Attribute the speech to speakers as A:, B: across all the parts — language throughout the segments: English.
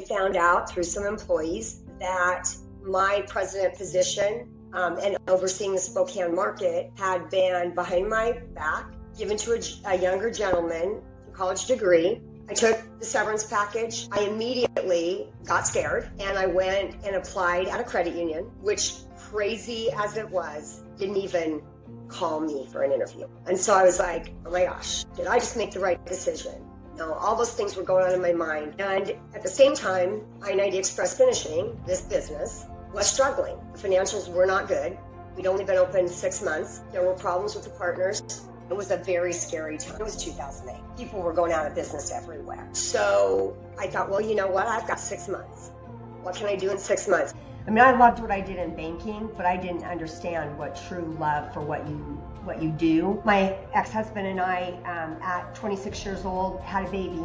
A: found out through some employees that my president position and overseeing the Spokane market had been behind my back, given to a younger gentleman, a college degree. I took the severance package. I immediately got scared and I went and applied at a credit union, which, crazy as it was, didn't even call me for an interview. And so I was like, oh my gosh, did I just make the right decision? No, all those things were going on in my mind. And at the same time, I-90 Express Finishing, this business, was struggling. The financials were not good. We'd only been open 6 months. There were problems with the partners. It was a very scary time. It was 2008. People were going out of business everywhere. So I thought, well, you know what? I've got 6 months. What can I do in 6 months? I mean, I loved what I did in banking, but I didn't understand what true love for what you do. My ex-husband and I, at 26 years old, had a baby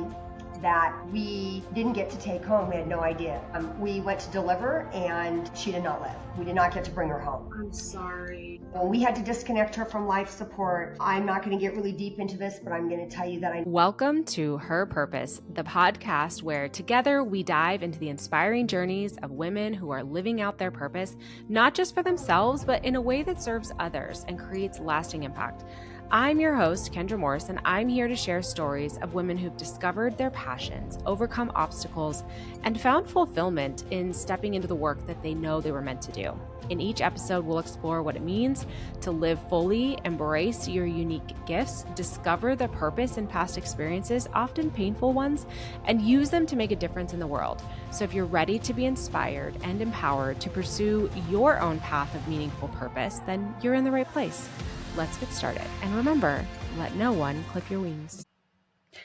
A: that we didn't get to take home. We had no idea. We went to deliver and she did not live. We did not get to bring her home.
B: I'm sorry.
A: We had to disconnect her from life support. I'm not going to get really deep into this, but I'm going to tell you that
C: Welcome to Her Purpose, the podcast where together we dive into the inspiring journeys of women who are living out their purpose, not just for themselves, but in a way that serves others and creates lasting impact. I'm your host, Kindra Morse, and I'm here to share stories of women who've discovered their passions, overcome obstacles, and found fulfillment in stepping into the work that they know they were meant to do. In each episode, we'll explore what it means to live fully, embrace your unique gifts, discover the purpose in past experiences, often painful ones, and use them to make a difference in the world. So if you're ready to be inspired and empowered to pursue your own path of meaningful purpose, then you're in the right place. Let's get started. And remember, let no one clip your wings.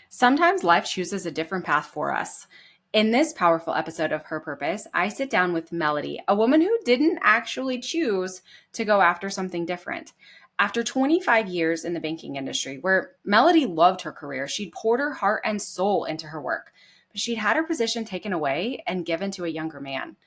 C: Sometimes life chooses a different path for us. In this powerful episode of Her Purpose, I sit down with Melody, a woman who didn't actually choose to go after something different. After 25 years in the banking industry, where Melody loved her career, she'd poured her heart and soul into her work, but she'd had her position taken away and given to a younger man.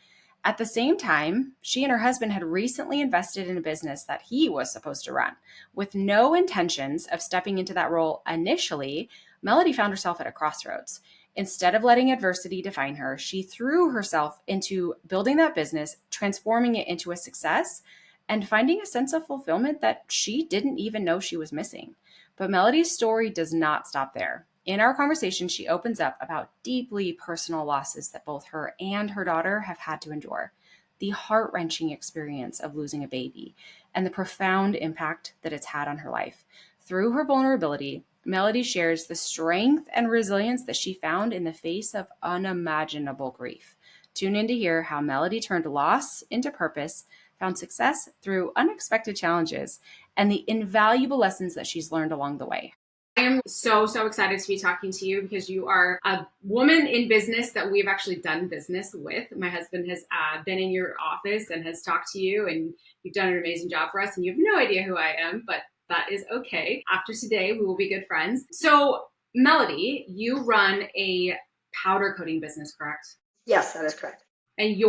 C: At the same time, she and her husband had recently invested in a business that he was supposed to run. With no intentions of stepping into that role initially, Melody found herself at a crossroads. Instead of letting adversity define her, she threw herself into building that business, transforming it into a success, and finding a sense of fulfillment that she didn't even know she was missing. But Melody's story does not stop there. In our conversation, she opens up about deeply personal losses that both her and her daughter have had to endure, the heart-wrenching experience of losing a baby, and the profound impact that it's had on her life. Through her vulnerability, Melody shares the strength and resilience that she found in the face of unimaginable grief. Tune in to hear how Melody turned loss into purpose, found success through unexpected challenges, and the invaluable lessons that she's learned along the way.
B: I am so excited to be talking to you because you are a woman in business that we've actually done business with. My husband has been in your office and has talked to you, and you've done an amazing job for us, and you have no idea who I am, but that is okay. After today, we will be good friends. So, Melody, you run a powder coating business, correct?
A: Yes, that is correct.
B: And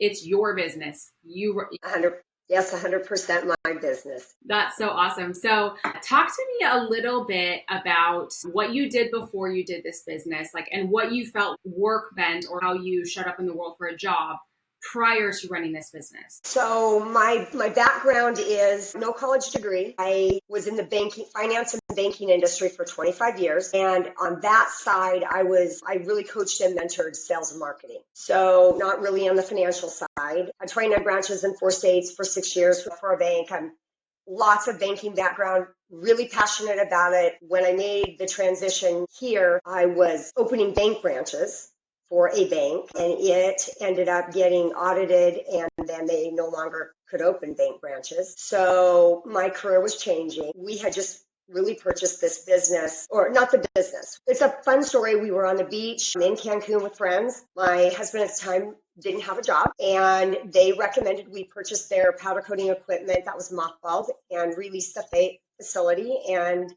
B: it's your business.
A: 100% my business.
B: That's so awesome. So talk to me a little bit about what you did before you did this business, and what you felt work meant, or how you showed up in the world for a job prior to running this business.
A: So my background is no college degree. I was in the finance and banking industry for 25 years. And on that side, I really coached and mentored sales and marketing. So not really on the financial side. I trained on branches in 4 states for 6 years for a bank. I'm lots of banking background, really passionate about it. When I made the transition here, I was opening bank branches for a bank, and it ended up getting audited, and then they no longer could open bank branches. So my career was changing. We had just really purchased this business, or not the business. It's a fun story. We were on the beach in Cancun with friends. My husband at the time didn't have a job, and they recommended we purchase their powder coating equipment that was mothballed and release the facility and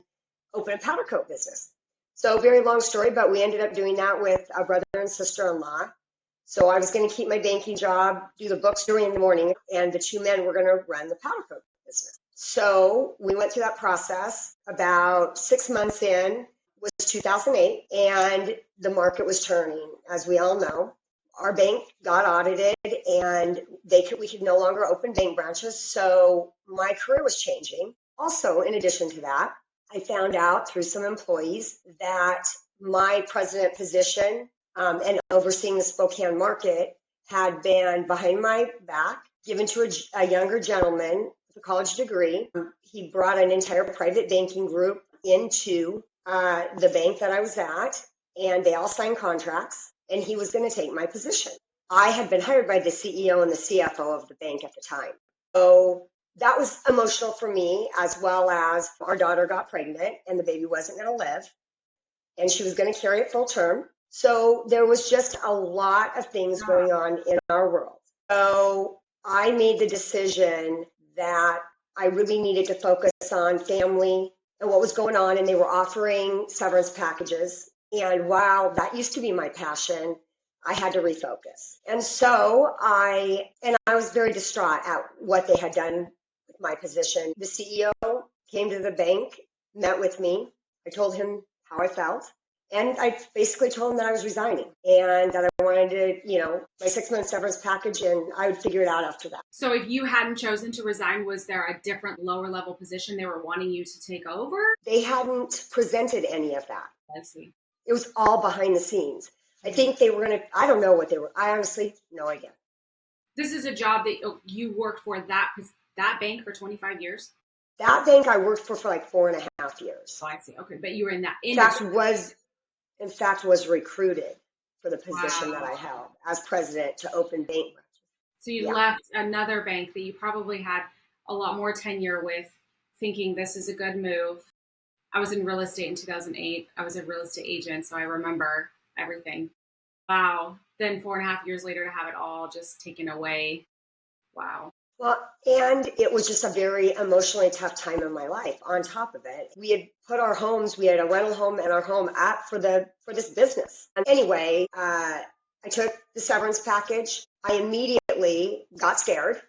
A: open a powder coat business. So very long story, but we ended up doing that with a brother and sister-in-law. So I was going to keep my banking job, do the books during the morning, and the 2 men were going to run the powder coat business. So we went through that process. About 6 months in was 2008, and the market was turning, as we all know. our bank got audited and we could no longer open bank branches. So my career was changing. Also, in addition to that, I found out through some employees that my president position and overseeing the Spokane market had been behind my back, given to a younger gentleman with a college degree. He brought an entire private banking group into the bank that I was at, and they all signed contracts, and he was going to take my position. I had been hired by the CEO and the CFO of the bank at the time. So that was emotional for me, as well as our daughter got pregnant and the baby wasn't going to live, and she was going to carry it full term. So there was just a lot of things going on in our world. So I made the decision that I really needed to focus on family and what was going on, and they were offering severance packages. And while that used to be my passion, I had to refocus. And so I was very distraught at what they had done with my position. The CEO came to the bank, met with me. I told him how I felt. And I basically told him that I was resigning and that I wanted to, my 6-month severance package, and I would figure it out after that.
B: So if you hadn't chosen to resign, was there a different lower level position they were wanting you to take over?
A: They hadn't presented any of that.
B: I see.
A: It was all behind the scenes. I think they were going to, I don't know what they were. I honestly, no idea.
B: This is a job that you worked for that bank for 25 years?
A: That bank I worked for like 4.5 years.
B: Oh, I see. Okay. But you were in that
A: industry.
B: In
A: fact, was recruited for the position that I held as president to open bank branches.
B: So you left another bank that you probably had a lot more tenure with, thinking this is a good move. I was in real estate in 2008. I was a real estate agent, so I remember everything. Wow. Then 4.5 years later to have it all just taken away. Wow.
A: Well, and it was just a very emotionally tough time in my life. On top of it, we had put our homes, we had a rental home and our home for this business. And anyway, I took the severance package. I immediately got scared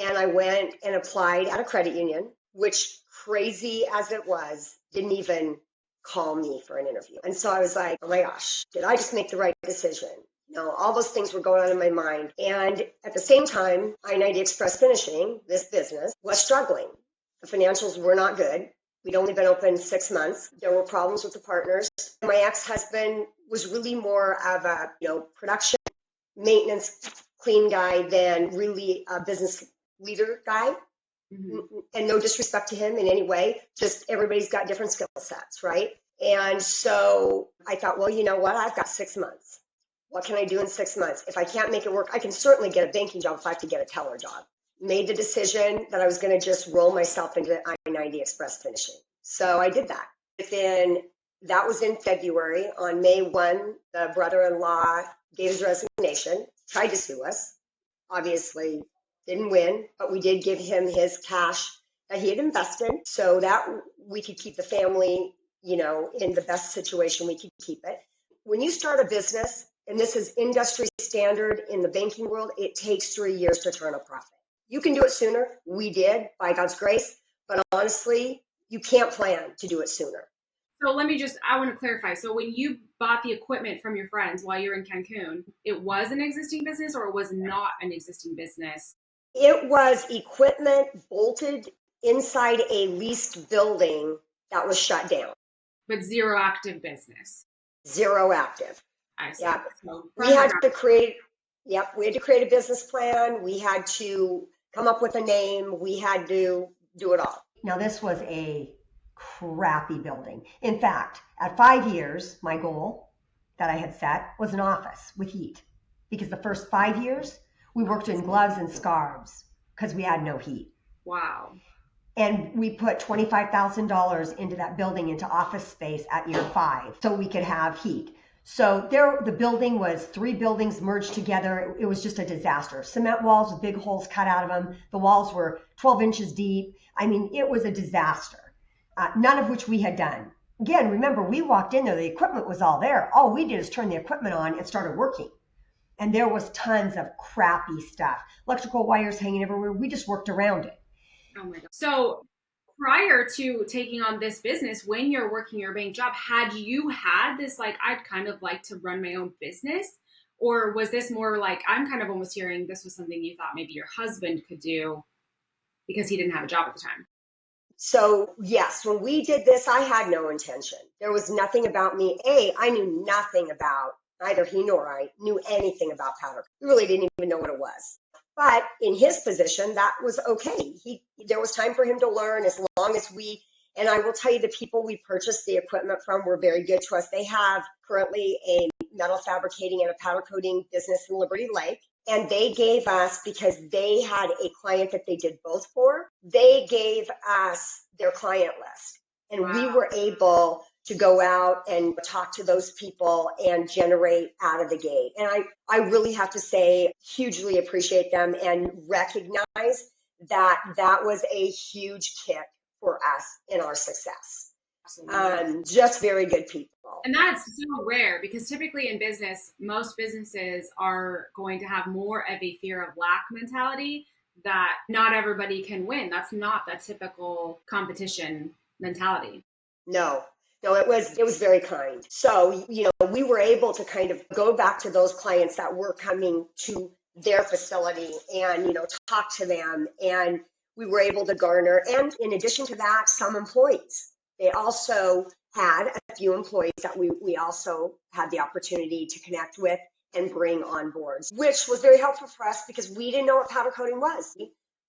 A: and I went and applied at a credit union, which, crazy as it was, didn't even call me for an interview. And so I was like, oh my gosh, did I just make the right decision? All those things were going on in my mind. And at the same time, I-90 Express Finishing, this business, was struggling. The financials were not good. We'd only been open 6 months. There were problems with the partners. My ex-husband was really more of a, production, maintenance, clean guy than really a business leader guy. Mm-hmm. And no disrespect to him in any way, just everybody's got different skill sets, right? And so I thought, well, you know what? I've got 6 months. What can I do in 6 months? If I can't make it work, I can certainly get a banking job if I have to get a teller job. Made the decision that I was going to just roll myself into I-90 Express Finishing. So I did that. That was in February. On May 1, the brother-in-law gave his resignation, tried to sue us. Obviously didn't win, but we did give him his cash that he had invested so that we could keep the family, in the best situation we could keep it. When you start a business, and this is industry standard in the banking world, it takes 3 years to turn a profit. You can do it sooner. We did, by God's grace. But honestly, you can't plan to do it sooner.
B: So I want to clarify. So when you bought the equipment from your friends while you were in Cancun, it was an existing business or it was not an existing business?
A: It was equipment bolted inside a leased building that was shut down.
B: But zero active business.
A: Zero active.
B: I see.
A: Yeah.
B: So
A: we had to create a business plan. We had to come up with a name. We had to do it all.
D: Now, this was a crappy building. In fact, at 5 years, my goal that I had set was an office with heat. Because the first 5 years, we worked in gloves and scarves because we had no heat.
B: Wow.
D: And we put $25,000 into that building, into office space at year 5, so we could have heat. So the building was 3 buildings merged together. It was just a disaster. Cement walls with big holes cut out of them. The walls were 12 inches deep. I mean, it was a disaster, none of which we had done. Again, remember, we walked in there. The equipment was all there. All we did is turn the equipment on and started working. And there was tons of crappy stuff. Electrical wires hanging everywhere. We just worked around it.
B: Oh my God. So prior to taking on this business, when you're working your bank job, had you had this, I'd kind of like to run my own business? Or was this more like, I'm kind of almost hearing this was something you thought maybe your husband could do because he didn't have a job at the time?
A: So yes, when we did this, I had no intention. There was nothing about me. I knew nothing about, neither he nor I knew anything about powder. We really didn't even know what it was. But in his position, that was okay. There was time for him to learn as long as and I will tell you, the people we purchased the equipment from were very good to us. They have currently a metal fabricating and a powder coating business in Liberty Lake. And they gave us, because they had a client that they did both for, they gave us their client list. And
B: Wow.
A: we were able to go out and talk to those people and generate out of the gate. And I really have to say, hugely appreciate them and recognize that that was a huge kick for us in our success.
B: Absolutely.
A: Just very good people.
B: And that's so rare, because typically in business, most businesses are going to have more of a fear of lack mentality, that not everybody can win. That's not the typical competition mentality.
A: No, it was very kind. So, we were able to kind of go back to those clients that were coming to their facility and, talk to them. And we were able to garner, and in addition to that, some employees. They also had a few employees that we also had the opportunity to connect with and bring on board, which was very helpful for us because we didn't know what powder coating was.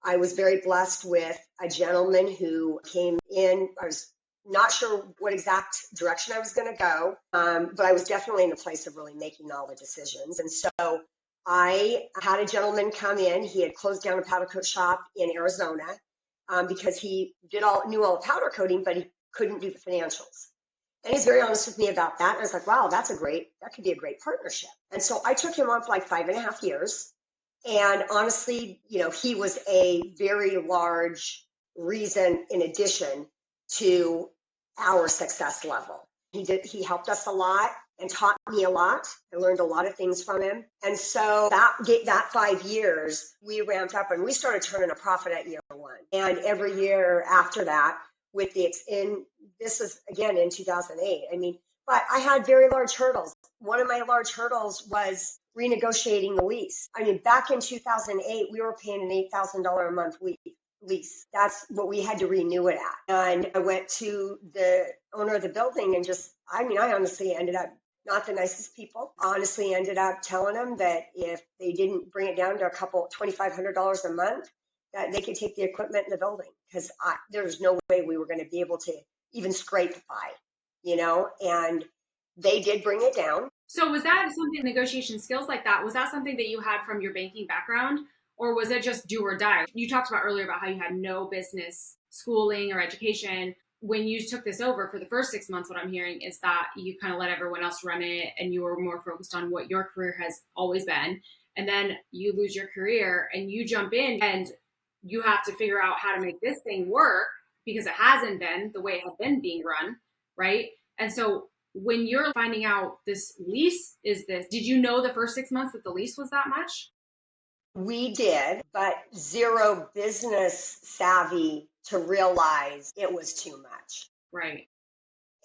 A: I was very blessed with a gentleman who came in. I was not sure what exact direction I was going to go, but I was definitely in the place of really making all the decisions. And so I had a gentleman come in. He had closed down a powder coat shop in Arizona because he knew all the powder coating, but he couldn't do the financials. And he's very honest with me about that. And I was like, wow, that could be a great partnership. And so I took him on for like 5.5 years. And honestly, he was a very large reason in addition to our success level. He helped us a lot and taught me a lot. I learned a lot of things from him. And so that 5 years, we ramped up and we started turning a profit at year one. And every year after that, this was again in 2008. But I had very large hurdles. One of my large hurdles was renegotiating the lease. Back in 2008, we were paying an $8,000 a month lease. That's what we had to renew it at. And I went to the owner of the building and I honestly ended up not the nicest people. Honestly ended up telling them that if they didn't bring it down to $2,500 a month, that they could take the equipment in the building, because there's no way we were going to be able to even scrape by, and they did bring it down.
B: So was that something, negotiation skills like that, was that something that you had from your banking background, or was it just do or die? You talked about earlier about how you had no business schooling or education. When you took this over for the first 6 months, what I'm hearing is that you kind of let everyone else run it and you were more focused on what your career has always been. And then you lose your career and you jump in and you have to figure out how to make this thing work because it hasn't been the way it had been being run, right? And so when you're finding out this lease did you know the first 6 months that the lease was that much?
A: We did, but zero business savvy to realize it was too much.
B: Right.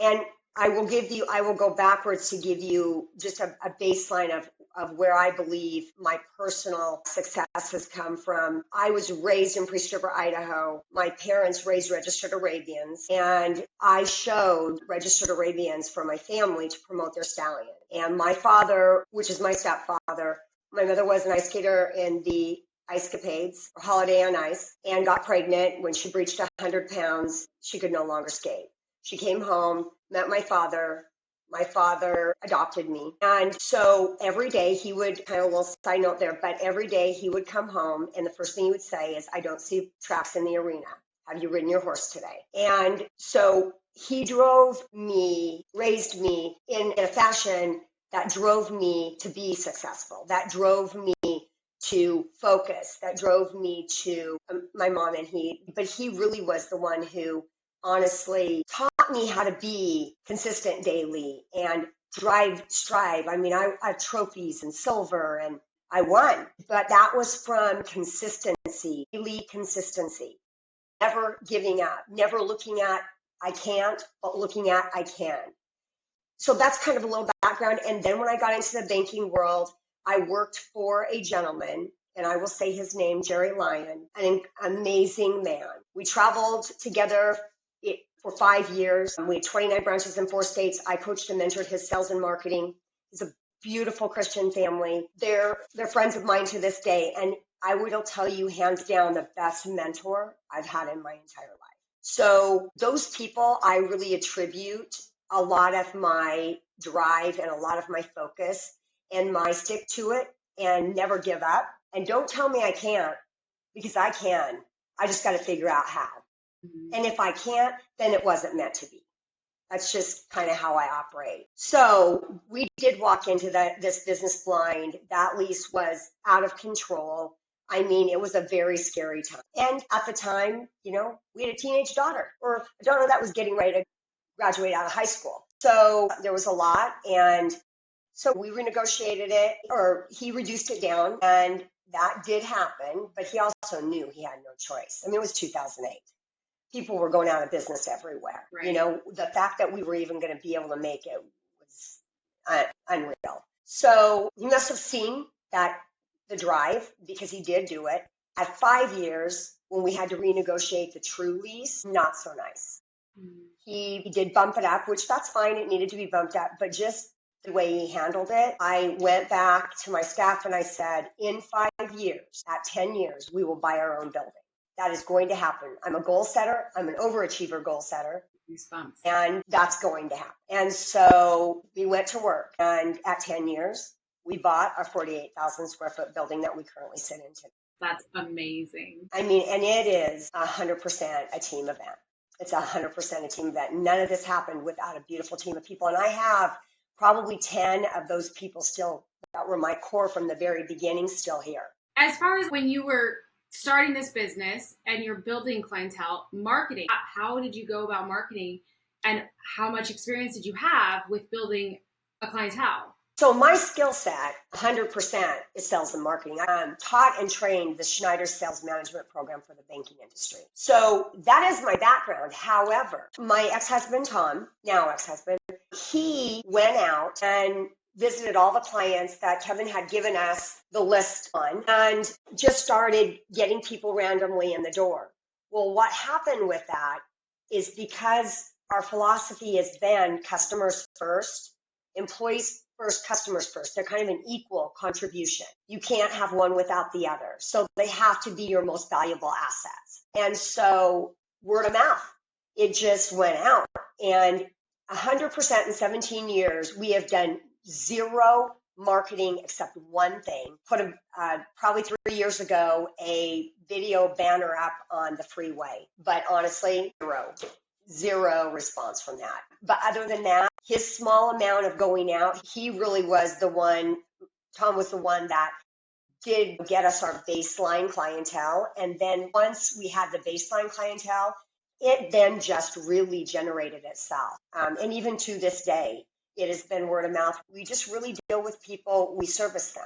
A: And I will go backwards to give you just a baseline of where I believe my personal success has come from. I was raised in Priest River, Idaho. My parents raised registered Arabians, and I showed registered Arabians for my family to promote their stallion. And my father, which is my stepfather, my mother was an ice skater in the Ice Capades, or Holiday on Ice, and got pregnant. When she reached 100 pounds, she could no longer skate. She came home, met my father. My father adopted me. And so every day he would, kind of a little side note there, but every day he would come home and the first thing he would say is, I don't see tracks in the arena. Have you ridden your horse today? And so he raised me in a fashion that drove me to be successful, that drove me to focus, that drove me to my mom but he really was the one who honestly taught me how to be consistent daily and strive. I have trophies and silver and I won, but that was from consistency, elite consistency, never giving up, never looking at I can't, but looking at I can. So that's kind of a little background. And then when I got into the banking world, I worked for a gentleman, and I will say his name, Jerry Lyon, an amazing man. We traveled together for 5 years. We had 29 branches in 4 states. I coached and mentored his sales and marketing. He's a beautiful Christian family. They're friends of mine to this day. And I will tell you, hands down, the best mentor I've had in my entire life. So those people, I really attribute a lot of my drive and a lot of my focus and my stick to it and never give up. And don't tell me I can't, because I can. I just got to figure out how. And if I can't, then it wasn't meant to be. That's just kind of how I operate. So we did walk into this business blind. That lease was out of control. I mean, it was a very scary time. And at the time, we had a teenage daughter, or a daughter that was getting ready to graduate out of high school. So there was a lot. And so we renegotiated it, or he reduced it down. And that did happen. But he also knew he had no choice. I mean, it was 2008. People were going out of business everywhere.
B: Right.
A: The fact that we were even going to be able to make it was unreal. So he must have seen the drive, because he did do it. At 5 years, when we had to renegotiate the true lease, not so nice. He did bump it up, which that's fine. It needed to be bumped up, but just the way he handled it, I went back to my staff and I said, in 5 years, at 10 years, we will buy our own building. That is going to happen. I'm a goal setter. I'm an overachiever goal setter.
B: Goosebumps.
A: And that's going to happen. And so we went to work. And at 10 years, we bought our 48,000 square foot building that we currently sit in today.
B: That's amazing.
A: I mean, and it is 100% a team event. It's 100% a team event. None of this happened without a beautiful team of people. And I have probably 10 of those people still that were my core from the very beginning still here.
B: As far as when you were starting this business and you're building clientele, marketing, how did you go about marketing, and how much experience did you have with building a clientele?
A: So my skill set, 100%, is sales and marketing. I'm taught and trained the Schneider Sales Management Program for the banking industry. So that is my background. However, my ex-husband, Tom, now ex-husband, he went out and visited all the clients that Kevin had given us the list on and just started getting people randomly in the door. Well, what happened with that is, because our philosophy has been customers first, employees first, customers first. They're kind of an equal contribution. You can't have one without the other. So they have to be your most valuable assets. And so word of mouth, it just went out. And 100% in 17 years, we have done zero marketing except one thing. Put probably 3 years ago, a video banner up on the freeway. But honestly, zero response from that. But other than that, his small amount of going out, he really was the one, Tom was the one that did get us our baseline clientele. And then once we had the baseline clientele, it then just really generated itself. And even to this day, it has been word of mouth. We just really deal with people. We service them.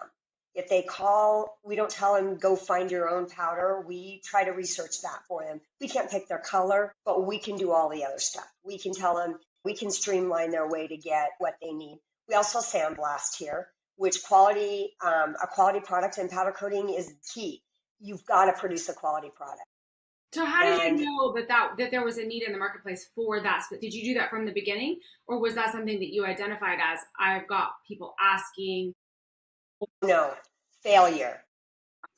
A: If they call, we don't tell them, go find your own powder. We try to research that for them. We can't pick their color, but we can do all the other stuff. We can tell them, we can streamline their way to get what they need. We also sandblast here, which a quality product in powder coating is key. You've got to produce a quality product.
B: So how did you know that there was a need in the marketplace for that? Did you do that from the beginning, or was that something that you identified as, I've got people asking?
A: No, failure,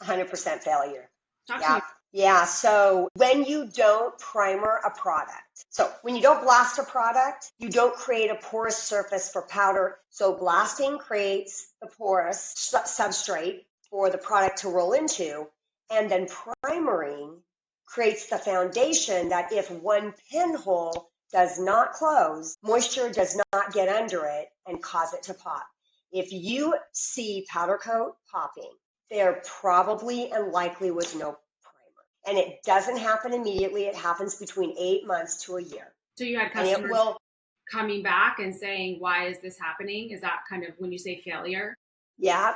A: 100% failure.
B: Talk to me.
A: Yeah, so when you don't primer a product, so when you don't blast a product, you don't create a porous surface for powder. So blasting creates the porous substrate for the product to roll into, and then primering creates the foundation that if one pinhole does not close, moisture does not get under it and cause it to pop. If you see powder coat popping, there probably and likely was no primer. And it doesn't happen immediately. It happens between 8 months to a year.
B: So you had customers coming back and saying, why is this happening? Is that kind of when you say failure? Yeah.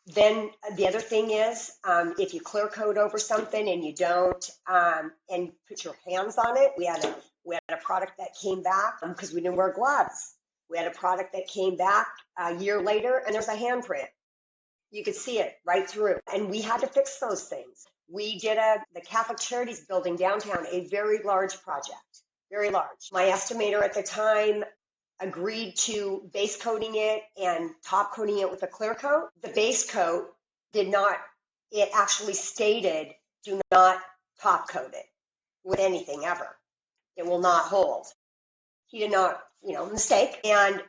B: Then the other thing is, if you clear coat over something and you don't and put your hands on it, we had a product that came back because we didn't wear gloves.
A: We had a product that came back a year later and there's a handprint. You could see it right through. And we had to fix those things. We did the Catholic Charities building downtown, a very large project, very large. My estimator at the time agreed to base coating it and top coating it with a clear coat. The base coat did not, it actually stated, do not top coat it with anything ever. It will not hold. He did not, mistake. And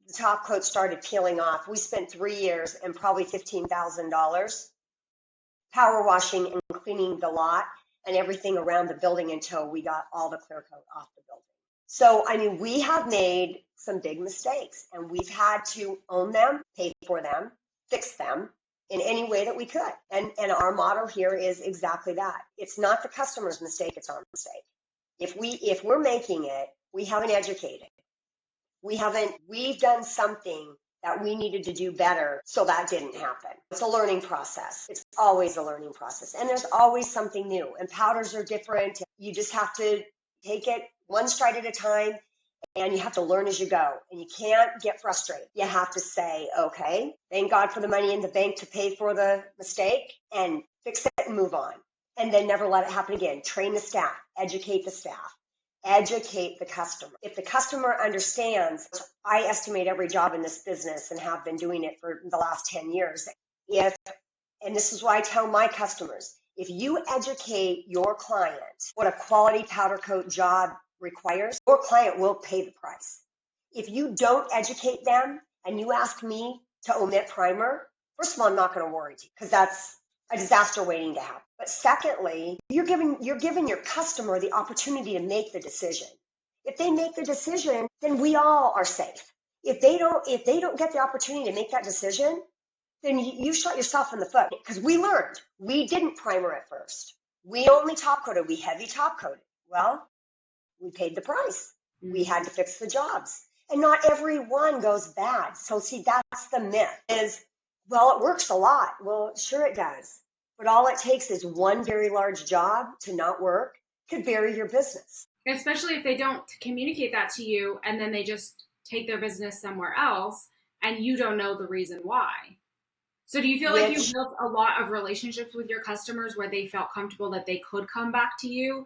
A: the top coat started peeling off. We spent 3 years and probably $15,000 power washing and cleaning the lot and everything around the building until we got all the clear coat off the building. So, we have made some big mistakes and we've had to own them, pay for them, fix them in any way that we could. And our motto here is exactly that. It's not the customer's mistake, it's our mistake. If we're making it, we haven't educated. We've done something that we needed to do better, so that didn't happen. It's a learning process. It's always a learning process. And there's always something new. And powders are different. You just have to take it one stride at a time, and you have to learn as you go. And you can't get frustrated. You have to say, okay, thank God for the money in the bank to pay for the mistake, and fix it and move on. And then never let it happen again. Train the staff, educate the staff. Educate the customer. If the customer understands, I estimate every job in this business and have been doing it for the last 10 years. And this is why I tell my customers, if you educate your client what a quality powder coat job requires, your client will pay the price. If you don't educate them and you ask me to omit primer, first of all, I'm not going to warranty you because that's a disaster waiting to happen. But secondly, you're giving your customer the opportunity to make the decision. If they make the decision, then we all are safe. If they don't get the opportunity to make that decision, then you shot yourself in the foot. Because we learned, we didn't primer at first. We only top coated, we heavy top coated. Well, we paid the price. We had to fix the jobs. And not every one goes bad. So see, that's the myth is, well, it works a lot. Well, sure it does. But all it takes is one very large job to not work, could bury your business.
B: Especially if they don't communicate that to you and then they just take their business somewhere else and you don't know the reason why. So do you feel like you built a lot of relationships with your customers where they felt comfortable that they could come back to you?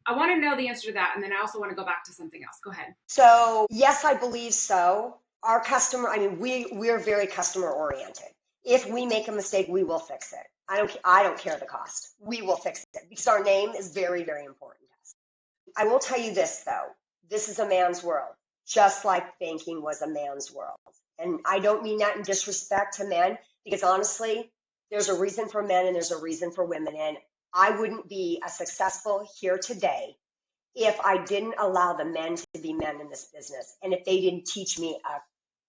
B: I want to know the answer to that. And then I also want to go back to something else. Go ahead.
A: So yes, I believe so. Our customer, we're very customer oriented. If we make a mistake, we will fix it. I don't care the cost. We will fix it because our name is very, very important to us. I will tell you this though. This is a man's world, just like banking was a man's world. And I don't mean that in disrespect to men, because honestly, there's a reason for men and there's a reason for women. And I wouldn't be as successful here today if I didn't allow the men to be men in this business. And if they didn't teach me a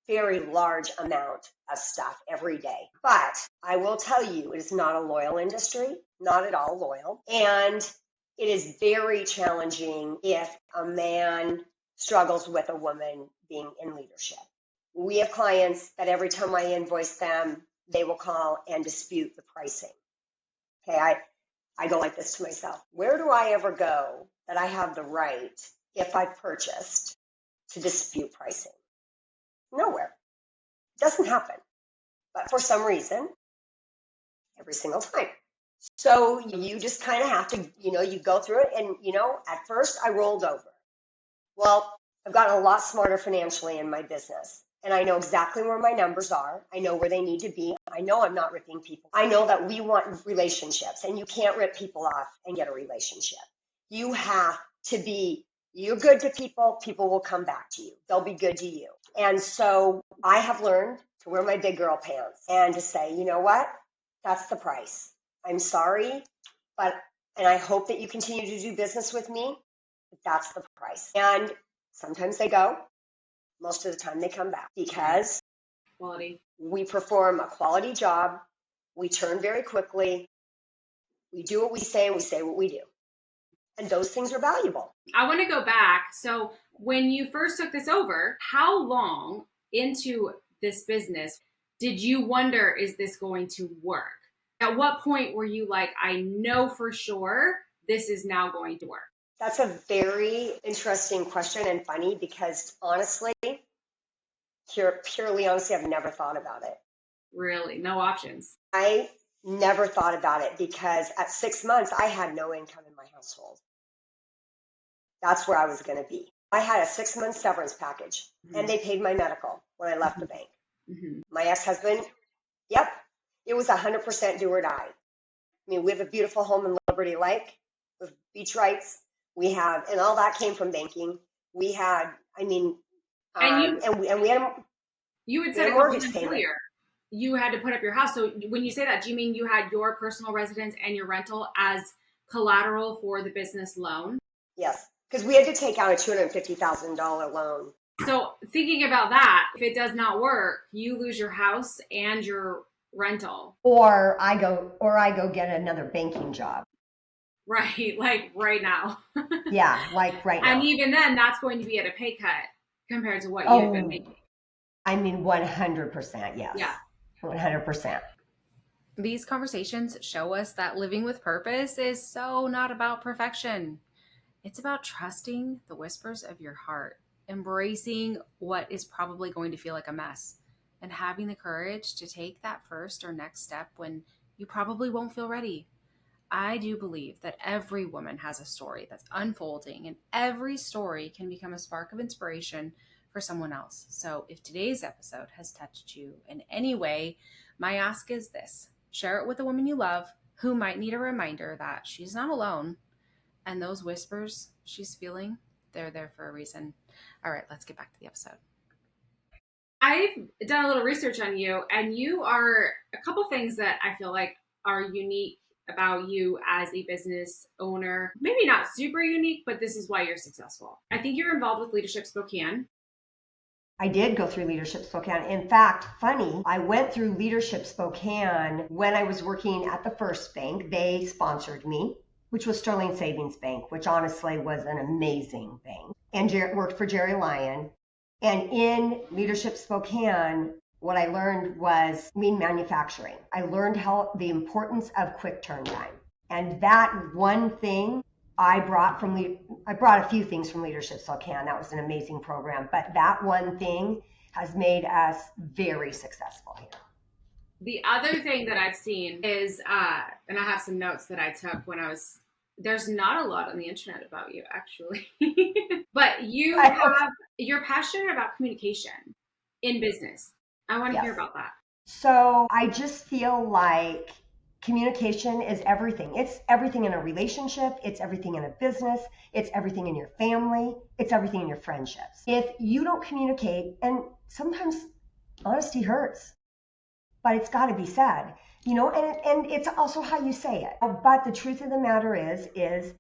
A: very large amount of stuff every day. But I will tell you, it is not a loyal industry, not at all loyal. And it is very challenging if a man struggles with a woman being in leadership. We have clients that every time I invoice them, they will call and dispute the pricing. Okay, I go like this to myself. Where do I ever go that I have the right, if I've purchased, to dispute pricing? Nowhere. It doesn't happen. But for some reason, every single time. So you just kind of have to, you go through it. And, at first I rolled over. Well, I've gotten a lot smarter financially in my business. And I know exactly where my numbers are. I know where they need to be. I know I'm not ripping people. I know that we want relationships. And you can't rip people off and get a relationship. You have to be, you're good to people, people will come back to you. They'll be good to you. And so I have learned to wear my big girl pants and to say, you know what? That's the price. I'm sorry, and I hope that you continue to do business with me, but that's the price. And sometimes they go, most of the time they come back because
B: quality.
A: We perform a quality job. We turn very quickly. We do what we say and we say what we do. And those things are valuable.
B: I want to go back. So when you first took this over, how long into this business did you wonder, is this going to work? At what point were you like, I know for sure this is now going to work?
A: That's a very interesting question and funny because honestly, Purely honestly, I've never thought about it.
B: Really? No options.
A: I never thought about it because at 6 months, I had no income in my household. That's where I was going to be. I had a 6-month severance package, and they paid my medical when I left the bank. My ex-husband, yep, it was 100% do or die. I mean, we have a beautiful home in Liberty Lake with beach rights. We have, and all that came from banking. We had, I mean,
B: And
A: we had
B: you had
A: we
B: said
A: had
B: a
A: a
B: couple
A: mortgage
B: minutes
A: payment.
B: earlier, you had to put up your house. So when you say that, do you mean you had your personal residence and your rental as collateral for the business loan?
A: Yes, because we had to take out a $250,000 loan.
B: So thinking about that, if it does not work, you lose your house and your rental.
D: Or I go get another banking job.
B: Right, like right now.
D: Yeah, like right now.
B: And even then, that's going to be at a pay cut compared to what you had been making.
D: I mean, 100%, yes.
B: Yeah.
D: 100%.
C: These conversations show us that living with purpose is so not about perfection. It's about trusting the whispers of your heart, embracing what is probably going to feel like a mess, and having the courage to take that first or next step when you probably won't feel ready. I do believe that every woman has a story that's unfolding, and every story can become a spark of inspiration for someone else. So if today's episode has touched you in any way, my ask is this: share it with a woman you love who might need a reminder that she's not alone, and those whispers she's feeling, they're there for a reason. All right, let's get back to the episode.
B: I've done a little research on you, and you are a couple things that I feel like are unique about you as a business owner. Maybe not super unique, but this is why you're successful. I think you're involved with Leadership Spokane.
D: I did go through Leadership Spokane. In fact, funny, I went through Leadership Spokane when I was working at the first bank. They sponsored me, which was Sterling Savings Bank, which honestly was an amazing bank, and worked for Jerry Lyon. And in Leadership Spokane, what I learned was lean manufacturing. I learned the importance of quick turn time. And that one thing I brought a few things from Leadership Spokane. That was an amazing program. But that one thing has made us very successful here.
B: The other thing that I've seen is, and I have some notes that I took when there's not a lot on the internet about you, actually. But you're passionate about communication in business. I want to hear about that.
D: So I just feel like communication is everything. It's everything in a relationship. It's everything in a business. It's everything in your family. It's everything in your friendships. If you don't communicate, and sometimes honesty hurts, but it's got to be said, and it's also how you say it. But the truth of the matter is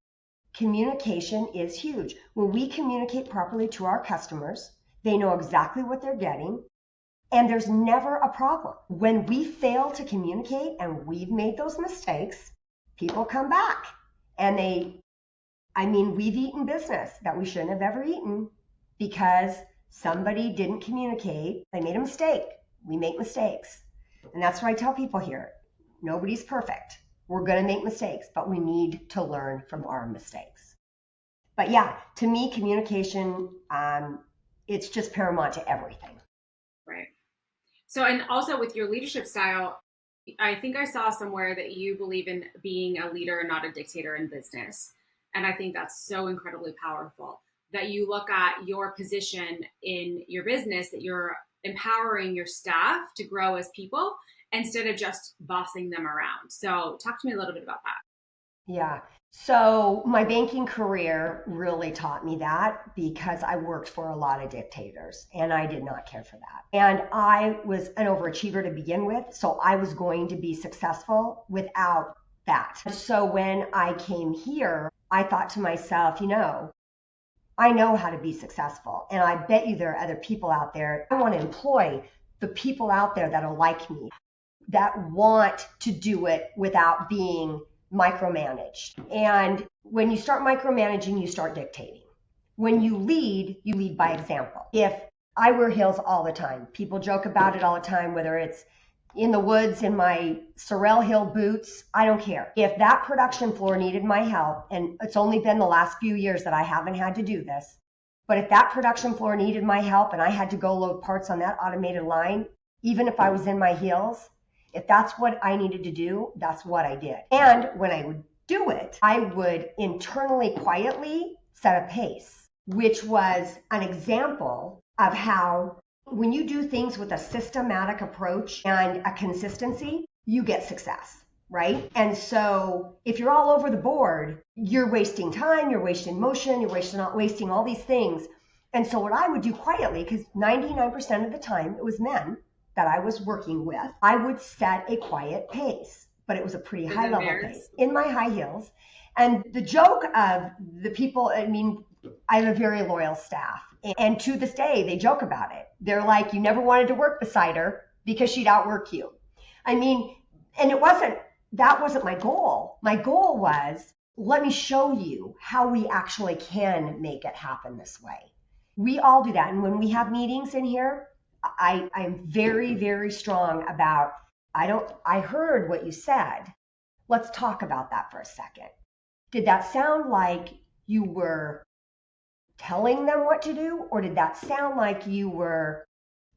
D: communication is huge. When we communicate properly to our customers, they know exactly what they're getting. And there's never a problem. When we fail to communicate and we've made those mistakes, people come back. And we've eaten business that we shouldn't have ever eaten because somebody didn't communicate. They made a mistake. We make mistakes. And that's what I tell people here. Nobody's perfect. We're going to make mistakes, but we need to learn from our mistakes. But yeah, to me, communication, it's just paramount to everything.
B: Right. So, and also with your leadership style, I think I saw somewhere that you believe in being a leader and not a dictator in business. And I think that's so incredibly powerful that you look at your position in your business, that you're empowering your staff to grow as people instead of just bossing them around. So talk to me a little bit about that.
D: Yeah. So my banking career really taught me that because I worked for a lot of dictators and I did not care for that. And I was an overachiever to begin with, so I was going to be successful without that. So when I came here, I thought to myself, I know how to be successful, and I bet you there are other people out there. I want to employ the people out there that are like me, that want to do it without being micromanaged. And when you start micromanaging, you start dictating. When you lead by example. If I wear heels all the time, people joke about it all the time, whether it's in the woods in my Sorrel Hill boots, I don't care. If that production floor needed my help, and it's only been the last few years that I haven't had to do this, But if that production floor needed my help and I had to go load parts on that automated line, even if I was in my heels, if that's what I needed to do, that's what I did. And when I would do it, I would internally, quietly set a pace, which was an example of how when you do things with a systematic approach and a consistency, you get success, right? And so if you're all over the board, you're wasting time, you're wasting motion, you're wasting all these things. And so what I would do quietly, because 99% of the time it was men that I was working with, I would set a quiet pace, but it was a pretty high level pace in my high heels. And the joke of the people, I mean, I have a very loyal staff, and to this day, they joke about it. They're like, you never wanted to work beside her because she'd outwork you. I mean, and that wasn't my goal. My goal was, let me show you how we actually can make it happen this way. We all do that. And when we have meetings in here, I'm very, very strong about, I heard what you said. Let's talk about that for a second. Did that sound like you were telling them what to do, or did that sound like you were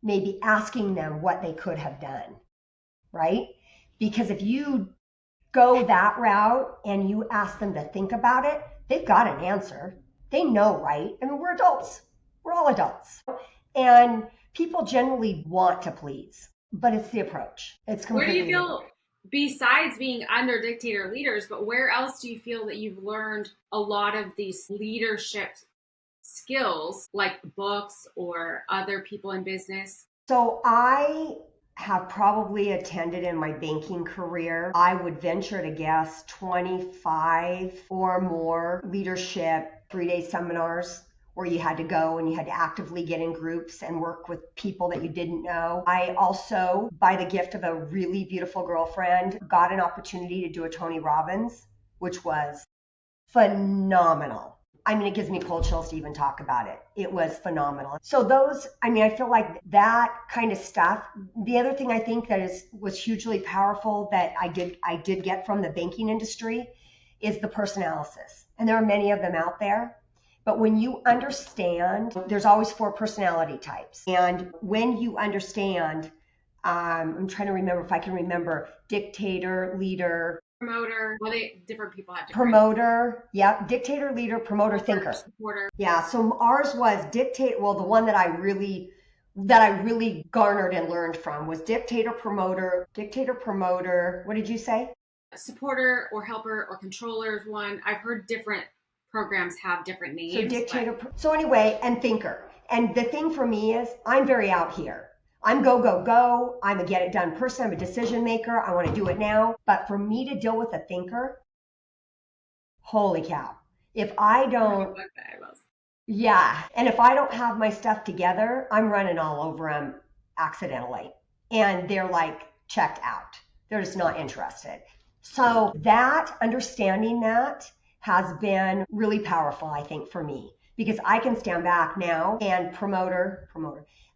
D: maybe asking them what they could have done, right? Because if you go that route and you ask them to think about it, they've got an answer. They know, right? I mean, we're adults. We're all adults. And people generally want to please, but it's the approach. It's completely.
B: Where do you feel, besides being under dictator leaders, but where else do you feel that you've learned a lot of these leadership skills, like books or other people in business?
D: So I have probably attended in my banking career, I would venture to guess 25 or more leadership 3-day seminars where you had to go and you had to actively get in groups and work with people that you didn't know. I also, by the gift of a really beautiful girlfriend, got an opportunity to do a Tony Robbins, which was phenomenal. I mean, it gives me cold chills to even talk about it. It was phenomenal. So those, I mean, I feel like that kind of stuff. The other thing I think that was hugely powerful that I did get from the banking industry is the person analysis. And there are many of them out there. But when you understand, there's always 4 personality types. And when you understand, I'm trying to remember if I can remember, dictator, leader,
B: promoter. Well, different people have different.
D: Promoter, yeah, dictator, leader, promoter, thinker.
B: Supporter.
D: Yeah, so ours was dictator. Well, the one that I really garnered and learned from was dictator, promoter. What did you say?
B: Supporter or helper or controller is one. I've heard different programs have different names.
D: So dictator. So anyway, and thinker. And the thing for me is, I'm very out here. I'm go, go, go. I'm a get it done person. I'm a decision maker. I want to do it now. But for me to deal with a thinker, holy cow. If I don't, yeah. And if I don't have my stuff together, I'm running all over them accidentally. And they're like checked out. They're just not interested. So that, understanding that has been really powerful, I think, for me. Because I can stand back now and promoter,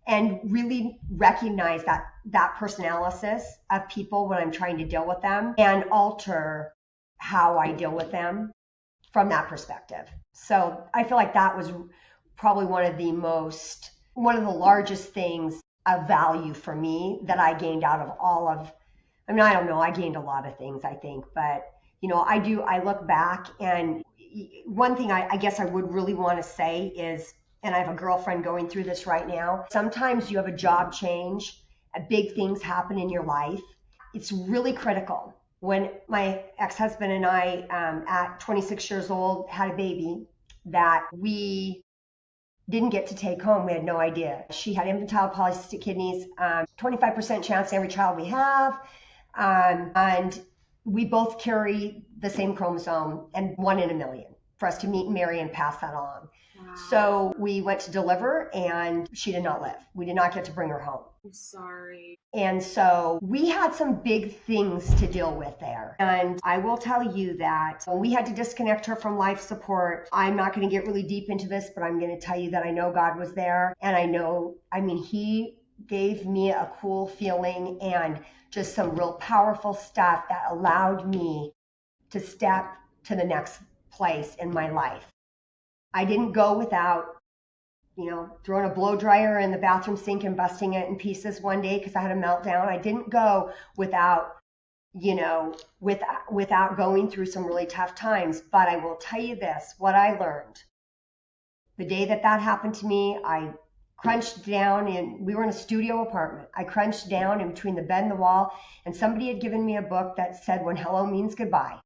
D: and really recognize that person analysis of people when I'm trying to deal with them and alter how I deal with them from that perspective. So I feel like that was probably one of the largest things of value for me that I gained out of I don't know, I gained a lot of things, I think, but I look back, and one thing I guess I would really want to say is, and I have a girlfriend going through this right now, sometimes you have a job change, big things happen in your life. It's really critical. When my ex-husband and I, at 26 years old, had a baby that we didn't get to take home, we had no idea. She had infantile polycystic kidneys, 25% chance in every child we have, and we both carry the same chromosome, and 1 in a million for us to meet and marry and pass that on. Wow. So we went to deliver, and she did not live. We did not get to bring her home.
B: I'm sorry.
D: And so we had some big things to deal with there. And I will tell you that when we had to disconnect her from life support, I'm not going to get really deep into this, but I'm going to tell you that I know God was there. And he gave me a cool feeling and just some real powerful stuff that allowed me to step to the next place in my life. I didn't go without throwing a blow dryer in the bathroom sink and busting it in pieces one day because I had a meltdown. I didn't go without going through some really tough times. But I will tell you this, what I learned. The day that happened to me, I crunched down, and we were in a studio apartment. I crunched down in between the bed and the wall, and somebody had given me a book that said When Hello Means Goodbye.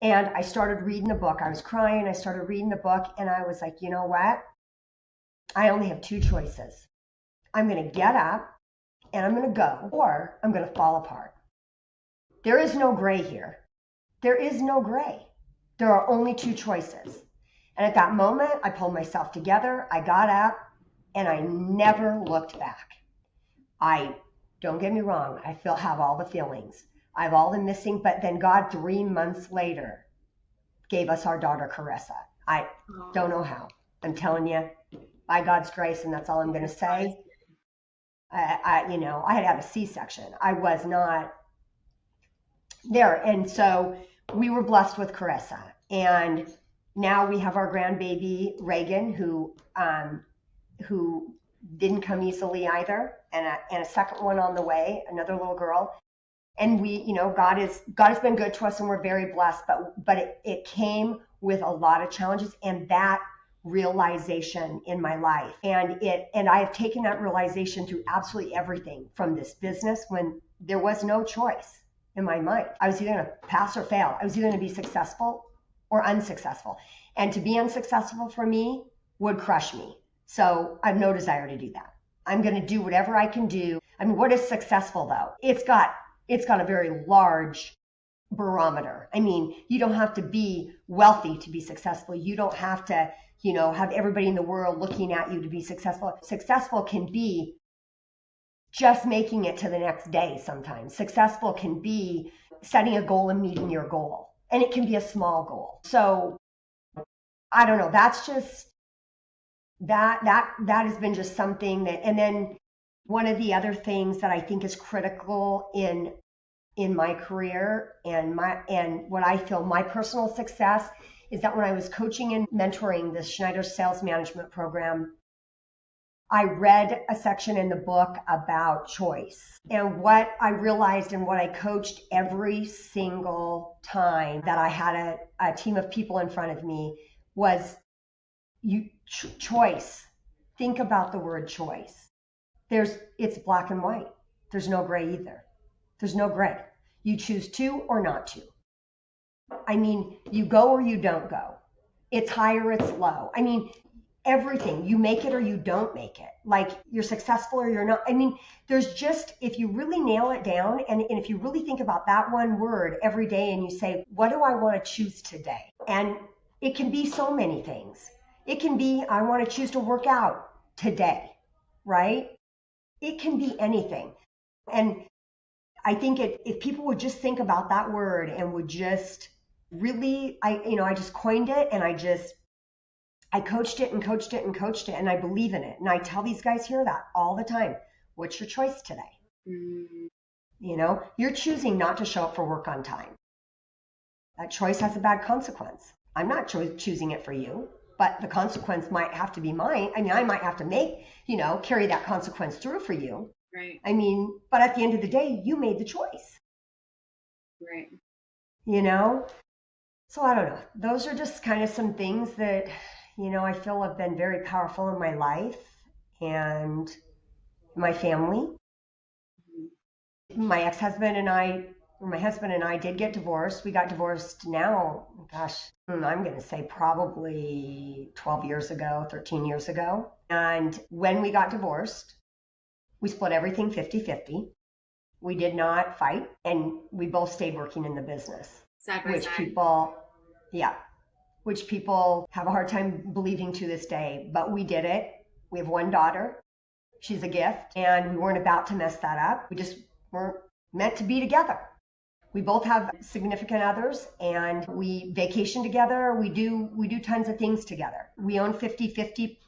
D: And I started reading the book. I was crying. I started reading the book, and I was like, you know what? I only have two choices. I'm going to get up and I'm going to go, or I'm going to fall apart. There is no gray here. There is no gray. There are only two choices. And at that moment, I pulled myself together. I got up and I never looked back. Don't get me wrong, I have all the feelings. I have all the missing, but then God 3 months later gave us our daughter, Carissa. I don't know how. I'm telling you, by God's grace, and that's all I'm going to say. I had had a C-section. I was not there. And so we were blessed with Carissa. And now we have our grandbaby, Reagan, who didn't come easily either, and a second one on the way, another little girl. And we, God has been good to us, and we're very blessed, but it came with a lot of challenges, and that realization in my life. And I have taken that realization through absolutely everything from this business when there was no choice in my mind. I was either going to pass or fail. I was either going to be successful or unsuccessful. And to be unsuccessful for me would crush me. So I have no desire to do that. I'm going to do whatever I can do. I mean, what is successful though? It's got a very large barometer. I mean, you don't have to be wealthy to be successful. You don't have to, have everybody in the world looking at you to be successful. Successful can be just making it to the next day sometimes. Successful can be setting a goal and meeting your goal. And it can be a small goal. So I don't know. That's just that has been just something that, and then one of the other things that I think is critical in my career and what I feel my personal success is that when I was coaching and mentoring this Schneider sales management program, I read a section in the book about choice. And what I realized and what I coached every single time that I had a team of people in front of me was choice. Think about the word choice. It's black and white. There's no gray either. There's no gray. You choose to or not to. I mean, you go or you don't go. It's high or it's low. I mean, everything. You make it or you don't make it. Like you're successful or you're not. I mean, there's just, if you really nail it down and if you really think about that one word every day and you say, what do I want to choose today? And it can be so many things. It can be, I want to choose to work out today, right? It can be anything. And I think if people would just think about that word and would just really, I just coined it and I coached it and coached it and coached it and I believe in it. And I tell these guys here that all the time. What's your choice today? Mm-hmm. You're choosing not to show up for work on time. That choice has a bad consequence. I'm not choosing it for you, but the consequence might have to be mine. I mean, I might have to carry that consequence through for you.
B: Right.
D: I mean, but at the end of the day, you made the choice.
B: Right.
D: So I don't know. Those are just kind of some things that, I feel have been very powerful in my life and my family. My husband and I did get divorced. We got divorced now, I'm going to say probably 12 years ago, 13 years ago. And when we got divorced, we split everything 50-50. We did not fight, and we both stayed working in the business.
B: Side by side.
D: Which people have a hard time believing to this day, but we did it. We have one daughter. She's a gift, and we weren't about to mess that up. We just weren't meant to be together. We both have significant others, and we vacation together. We do tons of things together. We own 50-50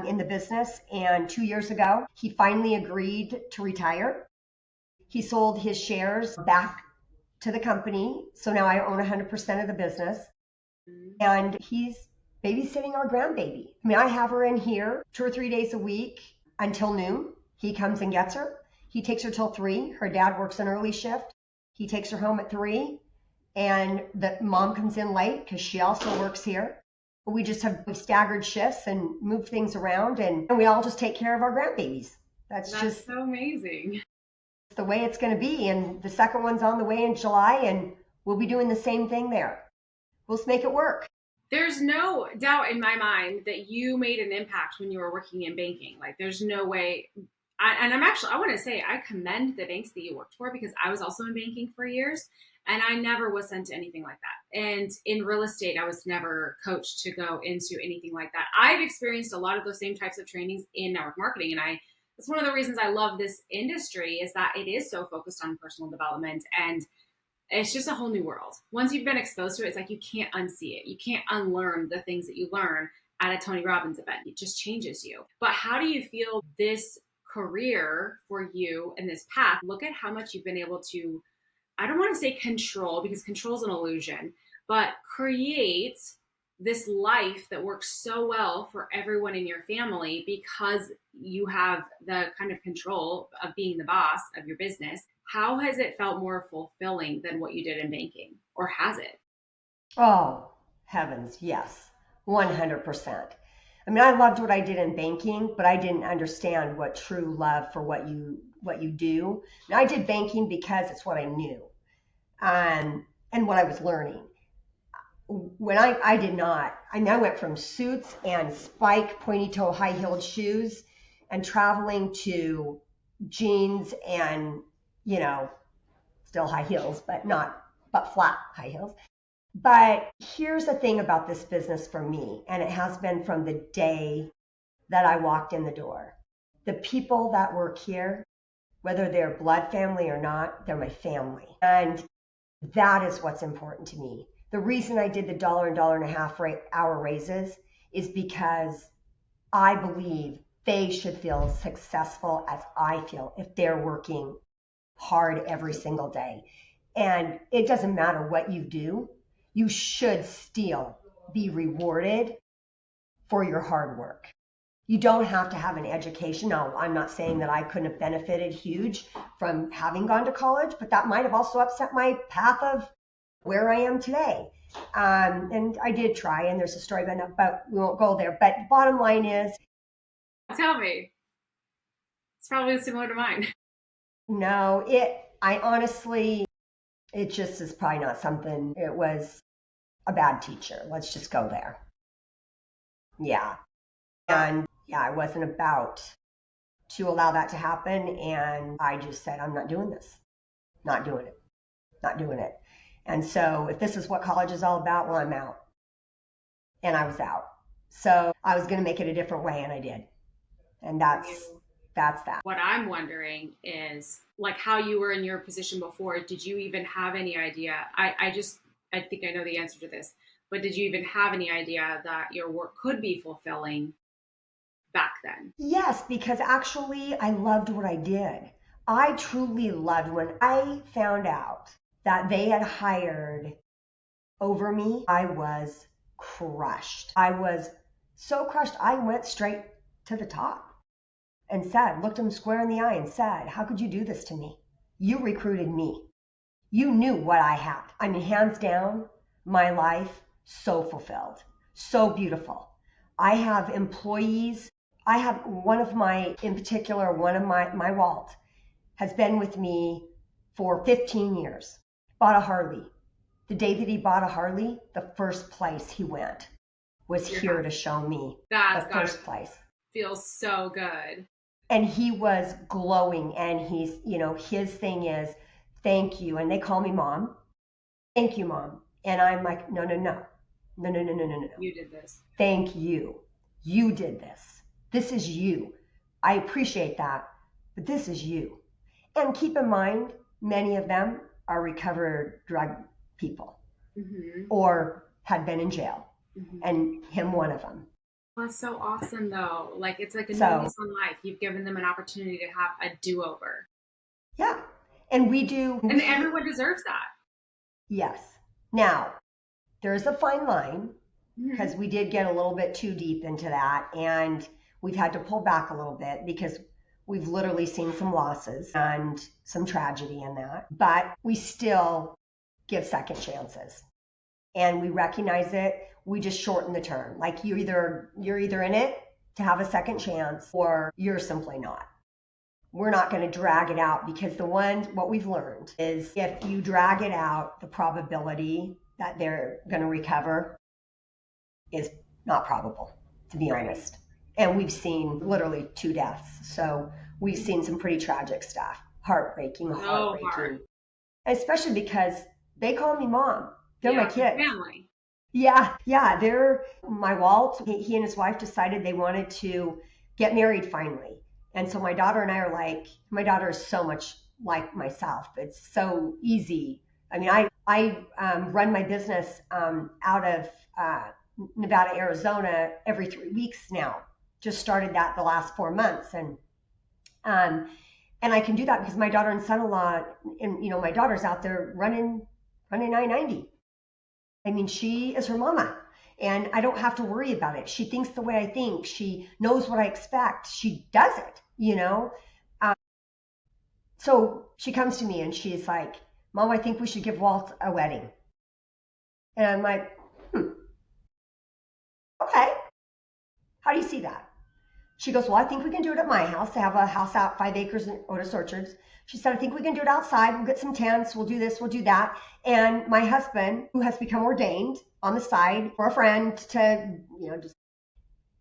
D: in the business, and 2 years ago, he finally agreed to retire. He sold his shares back to the company, so now I own 100% of the business. And he's babysitting our grandbaby. I mean, I have her in here 2 or 3 days a week until noon. He comes and gets her. He takes her till 3. Her dad works an early shift. He takes her home at 3. And the mom comes in late because she also works here. We just have staggered shifts and move things around, and we all just take care of our grandbabies. That's just
B: so amazing.
D: the way it's going to be. And the second one's on the way in July, and we'll be doing the same thing there. We'll just make it work.
B: There's no doubt in my mind that you made an impact when you were working in banking. Like, there's no way. I want to say I commend the banks that you worked for, because I was also in banking for years, and I never was sent to anything like that. And in real estate, I was never coached to go into anything like that. I've experienced a lot of those same types of trainings in network marketing. And that's one of the reasons I love this industry, is that it is so focused on personal development, and it's just a whole new world. Once you've been exposed to it, it's like you can't unsee it. You can't unlearn the things that you learn at a Tony Robbins event. It just changes you. But how do you feel this career for you and this path? Look at how much you've been able to, I don't want to say control, because control is an illusion, but create this life that works so well for everyone in your family, because you have the kind of control of being the boss of your business. How has it felt more fulfilling than what you did in banking, or has it?
D: Oh, heavens, yes, 100%. I mean, I loved what I did in banking, but I didn't understand what true love for what you do. And I did banking because it's what I knew, and what I was learning. When I did not, I mean, I went from suits and spike pointy toe high-heeled shoes and traveling to jeans and, still high heels, but flat high heels. But here's the thing about this business for me, and it has been from the day that I walked in the door. The people that work here, whether they're blood family or not, they're my family. And that is what's important to me. The reason I did the $1 and $1.50 hour raises is because I believe they should feel successful as I feel if they're working hard every single day. And it doesn't matter what you do, you should still be rewarded for your hard work. You don't have to have an education. Now, I'm not saying that I couldn't have benefited huge from having gone to college, but that might have also upset my path of where I am today. And I did try, and there's a story about we won't go there. But bottom line is,
B: tell me. It's probably similar to mine.
D: No, I honestly, it just is probably not something. It was a bad teacher. Let's just go there. Yeah. And yeah, I wasn't about to allow that to happen. And I just said, I'm not doing this. Not doing it. Not doing it. And so if this is what college is all about, well, I'm out. And I was out. So I was going to make it a different way, and I did. And that's that.
B: What I'm wondering is, like, how you were in your position before. Did you even have any idea? I think I know the answer to this, but did you even have any idea that your work could be fulfilling back then?
D: Yes, because actually I loved what I did. I truly loved when I found out that they had hired over me. I was crushed. I was so crushed. I went straight to the top and looked him square in the eye and said, how could you do this to me? You recruited me. You knew what I had. I mean, hands down, my life so fulfilled, so beautiful. I have employees. I have one of my Walt has been with me for 15 years. Bought a Harley. The day that he bought a Harley, the first place he went was here to show me the first place.
B: Feels so good.
D: And he was glowing, and he's, his thing is, thank you. And they call me Mom. Thank you, Mom. And I'm like, no.
B: You did this.
D: Thank you. You did this. This is you. I appreciate that, but this is you. And keep in mind, many of them are recovered drug people, or had been in jail, and him one of them.
B: That's so awesome, though. Like, it's like a new lease on life. You've given them an opportunity to have a do-over.
D: Yeah, and we do.
B: And everyone deserves that.
D: Yes. Now, there's a fine line because we did get a little bit too deep into that, and we've had to pull back a little bit because we've literally seen some losses and some tragedy in that, but we still give second chances, and we recognize it. We just shorten the term. Like you're either in it to have a second chance or you're simply not. We're not going to drag it out, because what we've learned is if you drag it out, the probability that they're going to recover is not probable, to be honest. And we've seen literally 2 deaths. So we've seen some pretty tragic stuff. Heartbreaking.
B: Hard.
D: Especially because they call me mom. They're my kids.
B: Family.
D: Yeah. They're my Walt. He and his wife decided they wanted to get married finally. And so my daughter and I are like, my daughter is so much like myself. It's so easy. I mean, I run my business out of Nevada, Arizona every 3 weeks now. Just started that the last 4 months. And I can do that because my daughter and son-in-law, and my daughter's out there running I-90. I mean, she is her mama. And I don't have to worry about it. She thinks the way I think. She knows what I expect. She does it, So she comes to me and she's like, Mom, I think we should give Walt a wedding. And I'm like, okay. How do you see that? She goes, well, I think we can do it at my house. I have a house out 5 acres in Otis Orchards. She said, I think we can do it outside. We'll get some tents. We'll do this. We'll do that. And my husband, who has become ordained on the side for a friend to,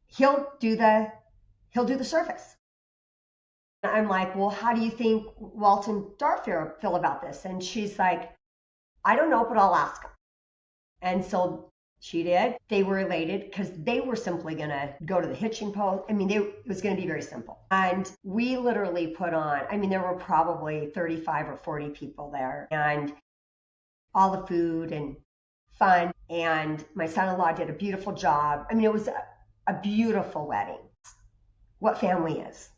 D: he'll do the service. And I'm like, well, how do you think Walt and Dar feel about this? And she's like, I don't know, but I'll ask him. And so she did. They were elated because they were simply going to go to the hitching post. I mean, it was going to be very simple. And we literally put on, there were probably 35 or 40 people there, and all the food and fun. And my son-in-law did a beautiful job. It was a beautiful wedding. What family is.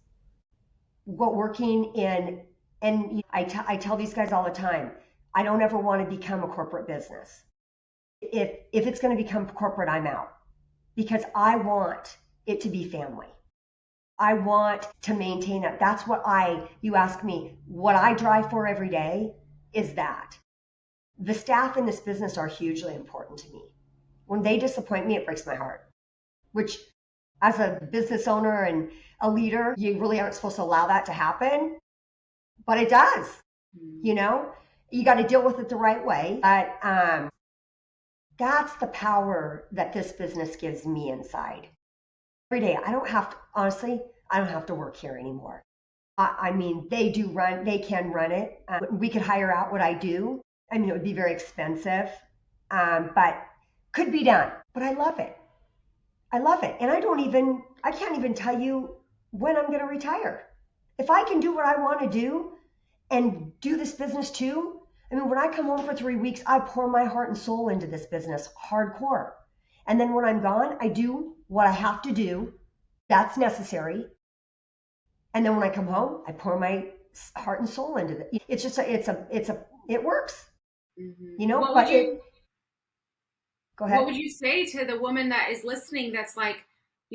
D: What working in, and I tell these guys all the time, I don't ever want to become a corporate business. If it's going to become corporate, I'm out, because I want it to be family. I want to maintain that. That's what you ask me, what I drive for every day is that. The staff in this business are hugely important to me. When they disappoint me, it breaks my heart, which as a business owner and a leader, you really aren't supposed to allow that to happen, but it does. You got to deal with it the right way. But that's the power that this business gives me inside. Every day, I don't have to work here anymore. They can run it. We could hire out what I do. It would be very expensive, but could be done. But I love it. And I can't even tell you when I'm going to retire. If I can do what I want to do and do this business too, when I come home for 3 weeks, I pour my heart and soul into this business hardcore. And then when I'm gone, I do what I have to do. That's necessary. And then when I come home, I pour my heart and soul into it. It's just, it works.
B: Mm-hmm.
D: Go ahead.
B: What would you say to the woman that is listening that's like,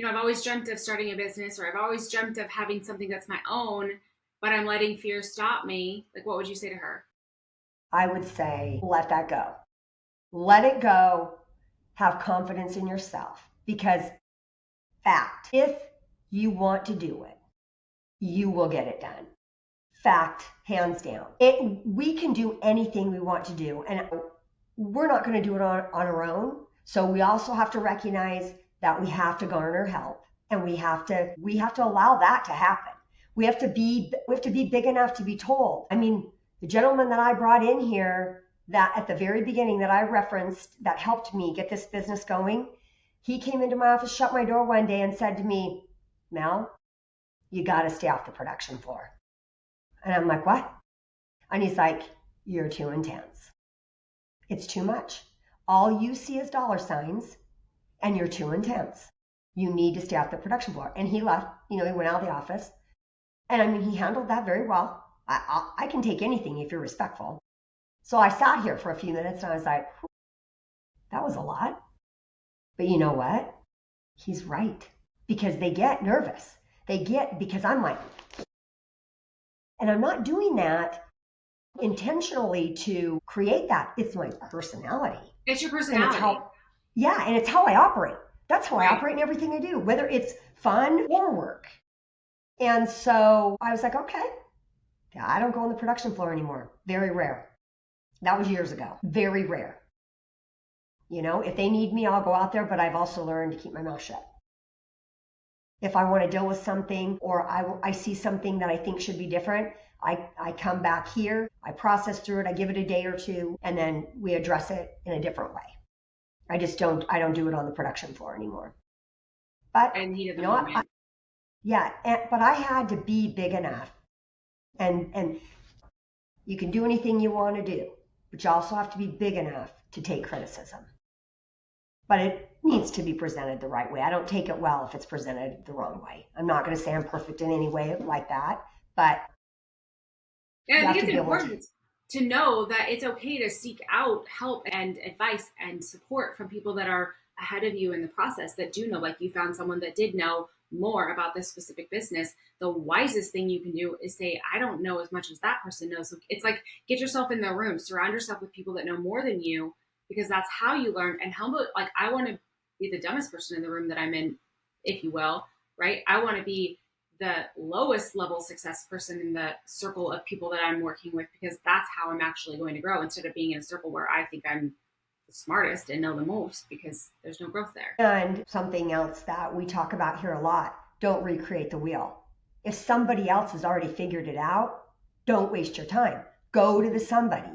B: I've always dreamt of starting a business, or I've always dreamt of having something that's my own, but I'm letting fear stop me? Like, what would you say to her?
D: I would say, let that go. Let it go. Have confidence in yourself, because fact, if you want to do it, you will get it done. Fact, hands down. We can do anything we want to do, and we're not going to do it on our own. So we also have to recognize that we have to garner help, and we have to allow that to happen. We have to be big enough to be told. The gentleman that I brought in here, that at the very beginning that I referenced, that helped me get this business going, he came into my office, shut my door one day, and said to me, Mel, you got to stay off the production floor. And I'm like, what? And he's like, you're too intense. It's too much. All you see is dollar signs, and you're too intense. You need to stay off the production floor. And he left, he went out of the office. And he handled that very well. I can take anything if you're respectful. So I sat here for a few minutes and I was like, that was a lot. But you know what? He's right, because they get nervous. Because I'm like, and I'm not doing that intentionally to create that. It's my personality.
B: It's your
D: And
B: personality.
D: it's how I operate. That's how I
B: Right.
D: operate in everything I do, whether it's fun or work. And so I was like, okay, yeah, I don't go on the production floor anymore. Very rare. That was years ago. Very rare. If they need me, I'll go out there, but I've also learned to keep my mouth shut. If I want to deal with something, or I see something that I think should be different, I come back here, I process through it, I give it a day or two, and then we address it in a different way. I don't do it on the production floor anymore. But
B: And he did the
D: what?
B: moment.
D: But I had to be big enough, and you can do anything you want to do, but you also have to be big enough to take criticism. But it needs to be presented the right way. I don't take it well if it's presented the wrong way. I'm not going to say I'm perfect in any way like that, but
B: And I think it's important to know that it's okay to seek out help and advice and support from people that are ahead of you in the process, that do know, like you found someone that did know more about this specific business. The wisest thing you can do is say, I don't know as much as that person knows. So it's like, get yourself in their room, surround yourself with people that know more than you, because that's how you learn. And like, I want to be the dumbest person in the room that I'm in, if you will, right? I want to be the lowest level success person in the circle of people that I'm working with, because that's how I'm actually going to grow, instead of being in a circle where I think I'm the smartest and know the most, because there's no growth there.
D: And something else that we talk about here a lot, don't recreate the wheel. If somebody else has already figured it out, don't waste your time. Go to the somebody.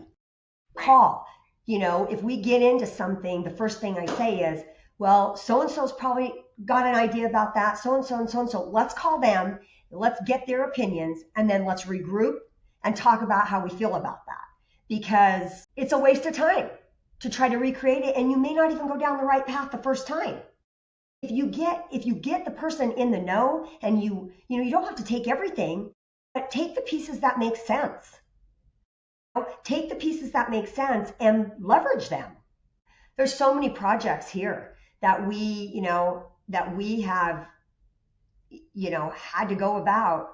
D: Call. If we get into something, the first thing I say is, well, so-and-so's probably got an idea about that, so-and-so and so-and-so. Let's call them, let's get their opinions, and then let's regroup and talk about how we feel about that. Because it's a waste of time to try to recreate it, and you may not even go down the right path the first time. If you get the person in the know, and you don't have to take everything, but take the pieces that make sense. Take the pieces that make sense and leverage them. There's so many projects here that we have, had to go about.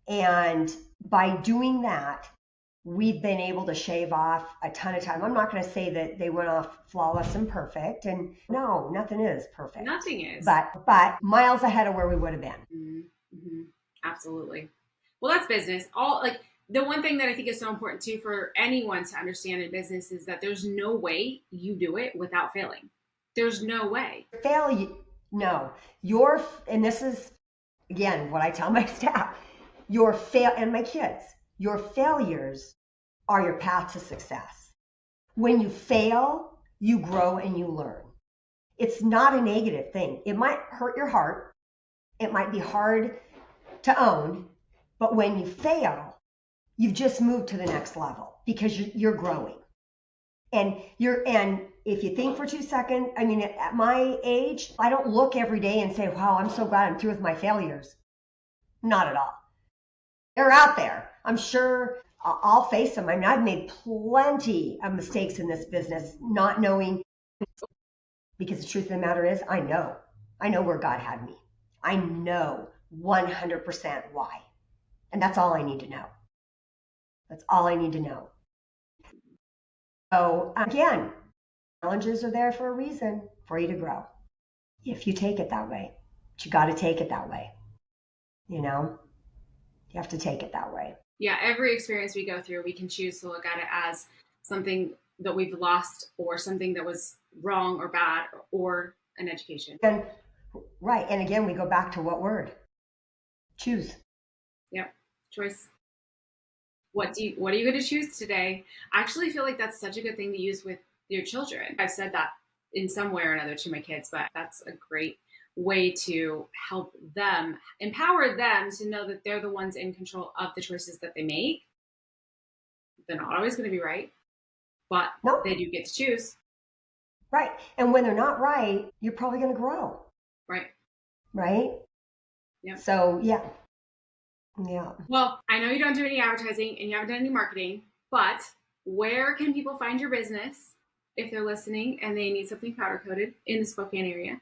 D: And by doing that, we've been able to shave off a ton of time. I'm not going to say that they went off flawless and perfect. And no, nothing is perfect.
B: Nothing is.
D: But miles ahead of where we would have been.
B: Mm-hmm. Absolutely. Well, that's business. The one thing that I think is so important too for anyone to understand in business is that there's no way you do it without failing. There's no way.
D: No. And this is, again, what I tell my staff, and my kids, your failures are your path to success. When you fail, you grow and you learn. It's not a negative thing. It might hurt your heart. It might be hard to own, but when you fail, you've just moved to the next level, because you're growing. And if you think for 2 seconds, at my age, I don't look every day and say, wow, I'm so glad I'm through with my failures. Not at all. They're out there. I'm sure I'll face them. I've made plenty of mistakes in this business, not knowing, because the truth of the matter is, I know where God had me. I know 100% why. And that's all I need to know. That's all I need to know. So again, challenges are there for a reason, for you to grow. If you take it that way, but you got to take it that way. You have to take it that way.
B: Yeah, every experience we go through, we can choose to look at it as something that we've lost, or something that was wrong or bad, or an education.
D: And right. And again, we go back to what word? Choose.
B: Yep. Choice. What are you going to choose today? I actually feel like that's such a good thing to use with your children. I've said that in some way or another to my kids, but that's a great way to help them, empower them to know that they're the ones in control of the choices that they make. They're not always going to be right, but they do get to choose.
D: Right. And when they're not right, you're probably going to grow. Right?
B: Yeah.
D: So, yeah. Yeah.
B: Well, I know you don't do any advertising and you haven't done any marketing, but where can people find your business? if they're listening and they need something powder coated in the Spokane area?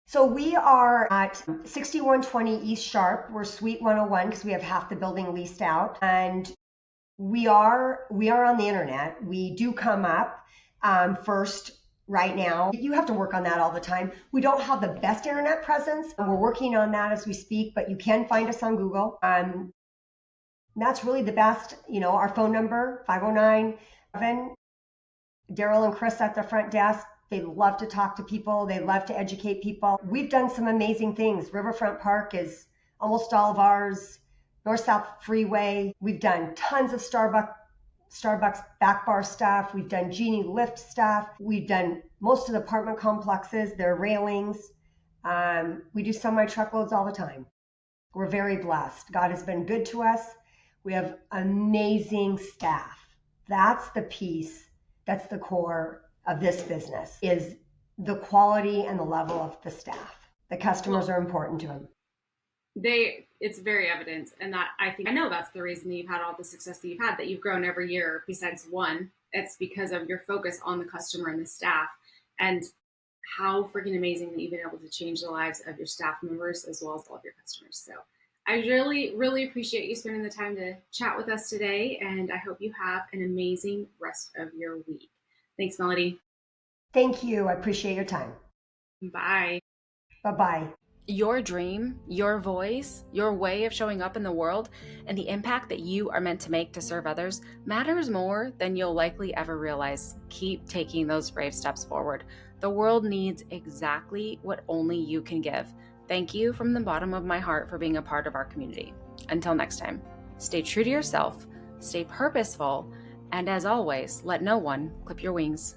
D: So we are at 6120 East Sharp. We're Suite 101 because we have half the building leased out. And we are on the internet. We do come up first right now. You have to work on that all the time. We don't have the best internet presence. We're working on that as we speak, but you can find us on Google. That's really the best. Our phone number, 509-7. Daryl and Chris at the front desk. They love to talk to people. They love to educate people. We've done some amazing things. Riverfront Park is almost all of ours. North-South Freeway. We've done tons of Starbucks back bar stuff. We've done Genie Lift stuff. We've done most of the apartment complexes, their railings. We do semi-truckloads all the time. We're very blessed. God has been good to us. We have amazing staff. That's the piece. That's the core of this business, is the quality and the level of the staff. The customers are important to them.
B: It's very evident. And that I know that's the reason that you've had all the success that you've had, that you've grown every year besides one. It's because of your focus on the customer and the staff, and how freaking amazing that you've been able to change the lives of your staff members as well as all of your customers. So I really, really appreciate you spending the time to chat with us today. And I hope you have an amazing rest of your week. Thanks, Melody.
D: Thank you. I appreciate your time.
B: Bye.
D: Bye-bye.
C: Your dream, your voice, your way of showing up in the world, and the impact that you are meant to make to serve others matters more than you'll likely ever realize. Keep taking those brave steps forward. The world needs exactly what only you can give. Thank you from the bottom of my heart for being a part of our community. Until next time, stay true to yourself, stay purposeful, and as always, let no one clip your wings.